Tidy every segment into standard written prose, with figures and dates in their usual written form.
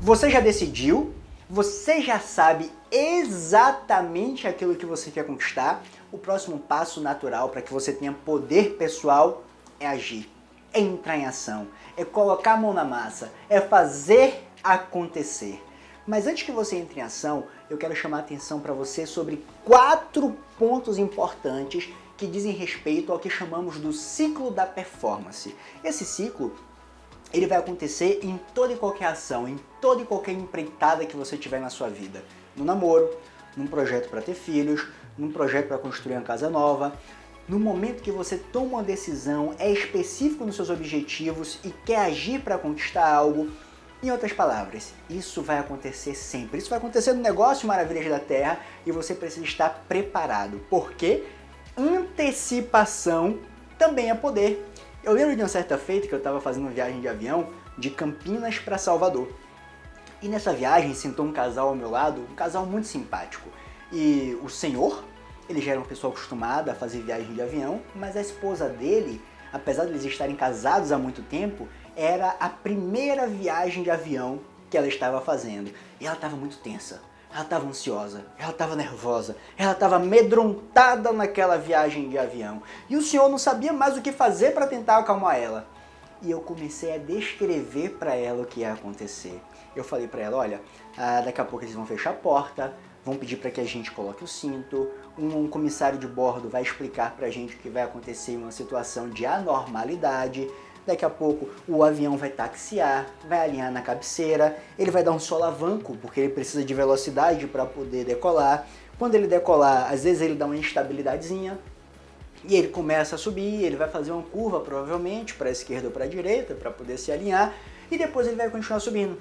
Você já decidiu? Você já sabe exatamente aquilo que você quer conquistar? O próximo passo natural para que você tenha poder pessoal é agir, é entrar em ação, é colocar a mão na massa, é fazer acontecer. Mas antes que você entre em ação, eu quero chamar a atenção para você sobre 4 pontos importantes que dizem respeito ao que chamamos do ciclo da performance. Esse ciclo ele vai acontecer em toda e qualquer ação, em toda e qualquer empreitada que você tiver na sua vida. No namoro, num projeto para ter filhos, num projeto para construir uma casa nova. No momento que você toma uma decisão, é específico nos seus objetivos e quer agir para conquistar algo. Em outras palavras, isso vai acontecer sempre. Isso vai acontecer no negócio Maravilhas da Terra e você precisa estar preparado. Porque antecipação também é poder. Eu lembro de uma certa feita que eu estava fazendo uma viagem de avião de Campinas para Salvador. E nessa viagem sentou um casal ao meu lado, um casal muito simpático. E o senhor, ele já era uma pessoa acostumada a fazer viagem de avião, mas a esposa dele, apesar de eles estarem casados há muito tempo, era a primeira viagem de avião que ela estava fazendo. E ela estava muito tensa, ela estava ansiosa, ela estava nervosa, ela estava amedrontada naquela viagem de avião. E o senhor não sabia mais o que fazer para tentar acalmar ela. E eu comecei a descrever para ela o que ia acontecer. Eu falei para ela, olha, daqui a pouco eles vão fechar a porta, vão pedir para que a gente coloque o cinto, um comissário de bordo vai explicar para a gente o que vai acontecer em uma situação de anormalidade. Daqui a pouco o avião vai taxiar, vai alinhar na cabeceira, ele vai dar um solavanco, porque ele precisa de velocidade para poder decolar. Quando ele decolar, às vezes ele dá uma instabilidadezinha, e ele começa a subir, ele vai fazer uma curva provavelmente para a esquerda ou para a direita, para poder se alinhar, e depois ele vai continuar subindo.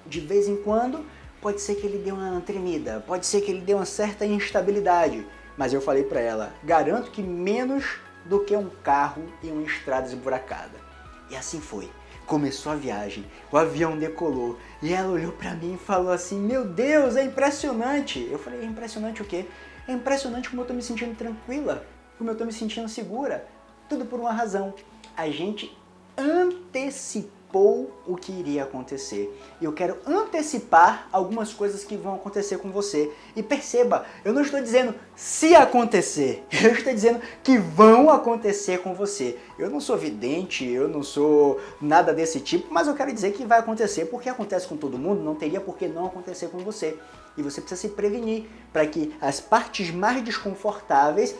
De vez em quando, pode ser que ele dê uma tremida, pode ser que ele dê uma certa instabilidade, mas eu falei para ela, garanto que menos do que um carro em uma estrada esburacada. E assim foi. Começou a viagem, o avião decolou e ela olhou pra mim e falou assim, meu Deus, é impressionante. Eu falei, é impressionante o quê? É impressionante como eu tô me sentindo tranquila, como eu tô me sentindo segura. Tudo por uma razão. A gente antecipou o que iria acontecer. E eu quero antecipar algumas coisas que vão acontecer com você. E perceba, eu não estou dizendo se acontecer, eu estou dizendo que vão acontecer com você. Eu não sou vidente, eu não sou nada desse tipo, mas eu quero dizer que vai acontecer porque acontece com todo mundo, não teria por que não acontecer com você. E você precisa se prevenir para que as partes mais desconfortáveis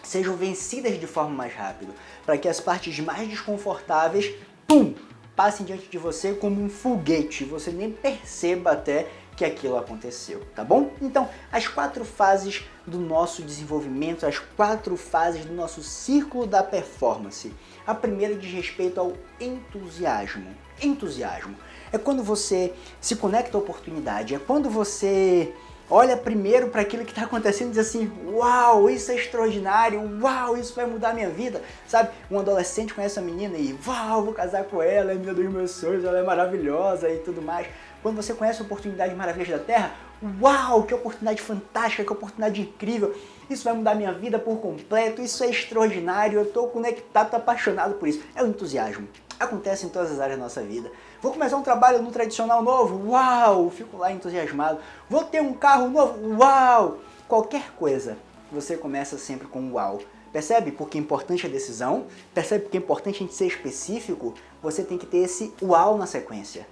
sejam vencidas de forma mais rápida, para que as partes mais desconfortáveis, pum, passem diante de você como um foguete, você nem perceba até que aquilo aconteceu, tá bom? Então, as 4 fases do nosso desenvolvimento, as 4 fases do nosso círculo da performance. A primeira diz respeito ao entusiasmo. Entusiasmo é quando você se conecta à oportunidade, é quando você olha primeiro para aquilo que está acontecendo e diz assim, uau, isso é extraordinário, uau, isso vai mudar a minha vida, sabe? Um adolescente conhece uma menina e, uau, vou casar com ela, é minha dos meus sonhos, ela é maravilhosa e tudo mais. Quando você conhece a oportunidade Maravilhas da Terra, uau, que oportunidade fantástica, que oportunidade incrível, isso vai mudar a minha vida por completo, isso é extraordinário, eu estou conectado, estou apaixonado por isso. É o entusiasmo. Acontece em todas as áreas da nossa vida. Vou começar um trabalho no tradicional novo, uau, fico lá entusiasmado. Vou ter um carro novo, uau. Qualquer coisa, você começa sempre com uau. Percebe porque é importante a decisão? Percebe porque é importante a gente ser específico? Você tem que ter esse uau na sequência.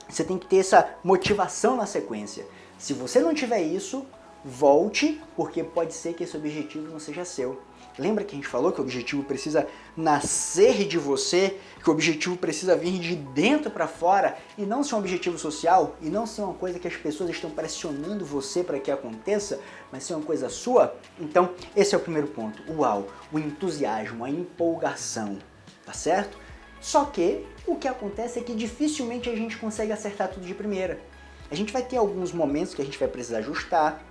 Você tem que ter essa motivação na sequência. Se você não tiver isso, volte, porque pode ser que esse objetivo não seja seu. Lembra que a gente falou que o objetivo precisa nascer de você, que o objetivo precisa vir de dentro para fora e não ser um objetivo social e não ser uma coisa que as pessoas estão pressionando você para que aconteça, mas ser uma coisa sua? Então, esse é o primeiro ponto. Uau, o entusiasmo, a empolgação, tá certo? Só que o que acontece é que dificilmente a gente consegue acertar tudo de primeira. A gente vai ter alguns momentos que a gente vai precisar ajustar,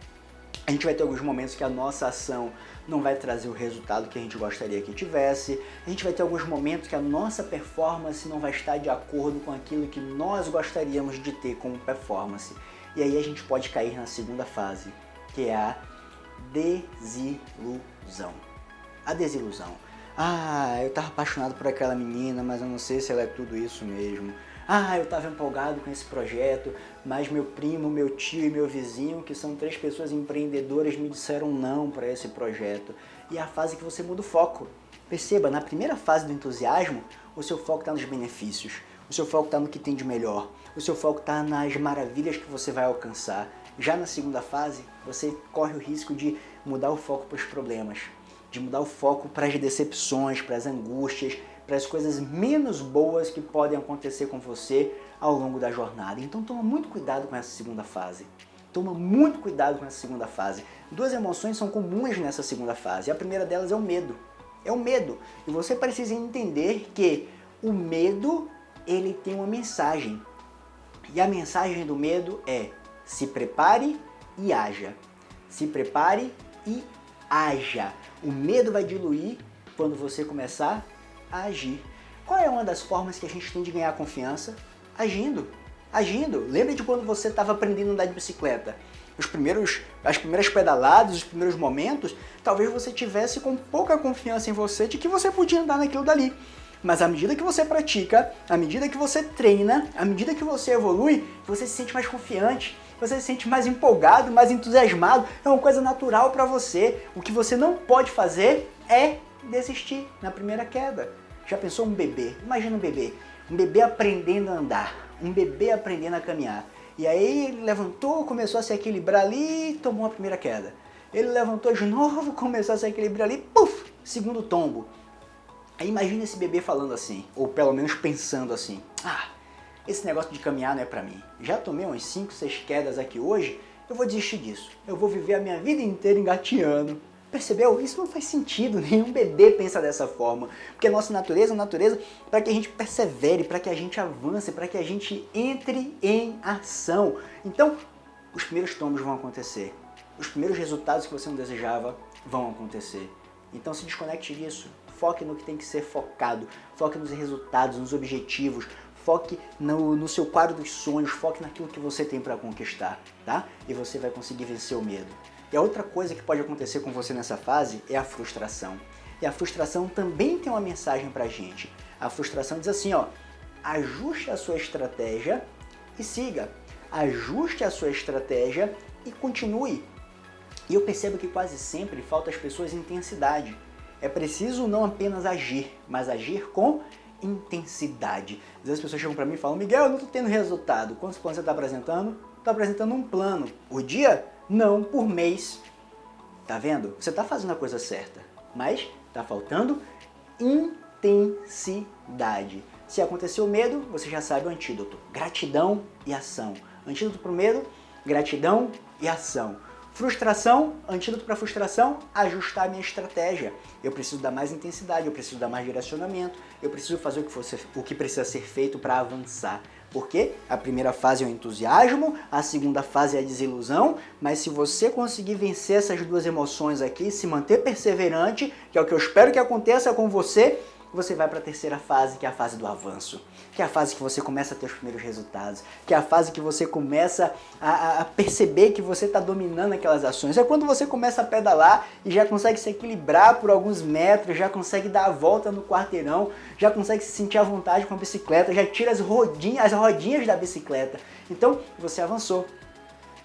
a gente vai ter alguns momentos que a nossa ação não vai trazer o resultado que a gente gostaria que tivesse. A gente vai ter alguns momentos que a nossa performance não vai estar de acordo com aquilo que nós gostaríamos de ter como performance. E aí a gente pode cair na segunda fase, que é a desilusão. A desilusão. Ah, eu estava apaixonado por aquela menina, mas eu não sei se ela é tudo isso mesmo. Ah, eu estava empolgado com esse projeto, mas meu primo, meu tio e meu vizinho, que são 3 pessoas empreendedoras, me disseram não para esse projeto. E é a fase que você muda o foco. Perceba, na primeira fase do entusiasmo, o seu foco está nos benefícios, o seu foco está no que tem de melhor, o seu foco está nas maravilhas que você vai alcançar. Já na segunda fase, você corre o risco de mudar o foco para os problemas, de mudar o foco para as decepções, para as angústias, para as coisas menos boas que podem acontecer com você ao longo da jornada. Então toma muito cuidado com essa segunda fase. Toma muito cuidado com essa segunda fase. 2 emoções são comuns nessa segunda fase. A primeira delas é o medo. É o medo. E você precisa entender que o medo, ele tem uma mensagem. E a mensagem do medo é: se prepare e haja. Se prepare e haja. O medo vai diluir quando você começar a agir. Qual é uma das formas que a gente tem de ganhar confiança? Agindo. Agindo. Lembra de quando você estava aprendendo a andar de bicicleta? As primeiras pedaladas, os primeiros momentos, talvez você tivesse com pouca confiança em você de que você podia andar naquilo dali. Mas à medida que você pratica, à medida que você treina, à medida que você evolui, você se sente mais confiante, você se sente mais empolgado, mais entusiasmado. É uma coisa natural para você. O que você não pode fazer é desistir na primeira queda. Já pensou um bebê? Imagina um bebê. Um bebê aprendendo a andar, um bebê aprendendo a caminhar. E aí ele levantou, começou a se equilibrar ali e tomou a primeira queda. Ele levantou de novo, começou a se equilibrar ali, puf, segundo tombo. Aí imagina esse bebê falando assim, ou pelo menos pensando assim: ah, esse negócio de caminhar não é pra mim. Já tomei umas 5, 6 quedas aqui hoje, eu vou desistir disso. Eu vou viver a minha vida inteira engateando. Percebeu? Isso não faz sentido, nenhum bebê pensa dessa forma. Porque a nossa natureza é uma natureza para que a gente persevere, para que a gente avance, para que a gente entre em ação. Então, os primeiros tombos vão acontecer. Os primeiros resultados que você não desejava vão acontecer. Então se desconecte disso. Foque no que tem que ser focado. Foque nos resultados, nos objetivos. Foque no seu quadro dos sonhos. Foque naquilo que você tem para conquistar, tá? E você vai conseguir vencer o medo. E a outra coisa que pode acontecer com você nessa fase é a frustração. E a frustração também tem uma mensagem pra gente. A frustração diz assim, ó: ajuste a sua estratégia e siga. Ajuste a sua estratégia e continue. E eu percebo que quase sempre falta às pessoas intensidade. É preciso não apenas agir, mas agir com intensidade. Às vezes as pessoas chegam pra mim e falam: Miguel, eu não tô tendo resultado. Quantos planos você tá apresentando? Tô apresentando um plano. Por dia? Não, por mês. Tá vendo? Você tá fazendo a coisa certa, mas tá faltando intensidade. Se aconteceu medo, você já sabe o antídoto: gratidão e ação. Antídoto para o medo: gratidão e ação. Frustração, antídoto para frustração: ajustar a minha estratégia. Eu preciso dar mais intensidade, eu preciso dar mais direcionamento, eu preciso fazer o que precisa ser feito para avançar. Porque a primeira fase é o entusiasmo, a segunda fase é a desilusão, mas se você conseguir vencer essas 2 emoções aqui, se manter perseverante, que é o que eu espero que aconteça com você, você vai para a terceira fase, que é a fase do avanço, que é a fase que você começa a ter os primeiros resultados, que é a fase que você começa a perceber que você está dominando aquelas ações. É quando você começa a pedalar e já consegue se equilibrar por alguns metros, já consegue dar a volta no quarteirão, já consegue se sentir à vontade com a bicicleta, já tira as rodinhas da bicicleta. Então, você avançou.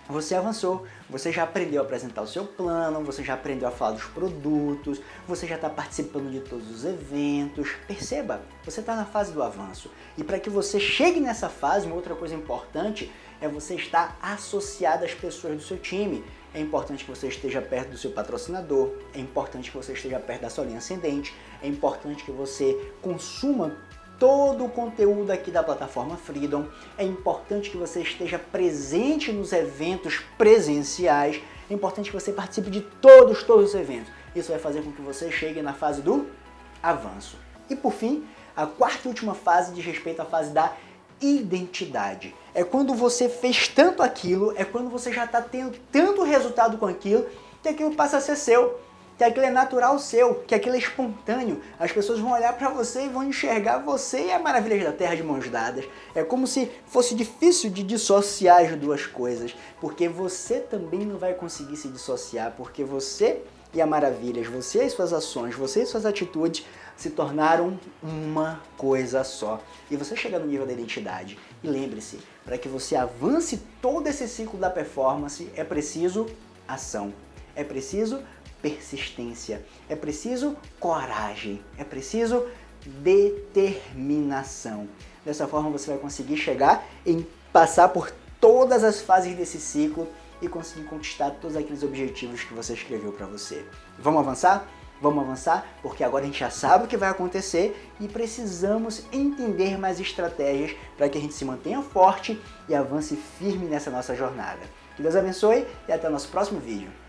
Você avançou, você já aprendeu a apresentar o seu plano, você já aprendeu a falar dos produtos, você já está participando de todos os eventos. Perceba, você está na fase do avanço. E para que você chegue nessa fase, uma outra coisa importante é você estar associado às pessoas do seu time. É importante que você esteja perto do seu patrocinador, é importante que você esteja perto da sua linha ascendente, é importante que você consuma todo o conteúdo aqui da plataforma Freedom. É importante que você esteja presente nos eventos presenciais. É importante que você participe de todos os eventos. Isso vai fazer com que você chegue na fase do avanço. E por fim, a quarta e última fase diz respeito à fase da identidade. É quando você fez tanto aquilo, é quando você já está tendo tanto resultado com aquilo, que aquilo passa a ser seu. Que aquilo é natural seu, que aquilo é espontâneo. As pessoas vão olhar para você e vão enxergar você e a maravilha da Terra de mãos dadas. É como se fosse difícil de dissociar as 2 coisas, porque você também não vai conseguir se dissociar, porque você e a maravilhas, você e suas ações, você e suas atitudes se tornaram uma coisa só. E você chega no nível da identidade. E lembre-se, para que você avance todo esse ciclo da performance, é preciso ação, é preciso persistência, é preciso coragem, é preciso determinação. Dessa forma você vai conseguir chegar em passar por todas as fases desse ciclo e conseguir conquistar todos aqueles objetivos que você escreveu para você. Vamos avançar? Vamos avançar, porque agora a gente já sabe o que vai acontecer e precisamos entender mais estratégias para que a gente se mantenha forte e avance firme nessa nossa jornada. Que Deus abençoe e até o nosso próximo vídeo.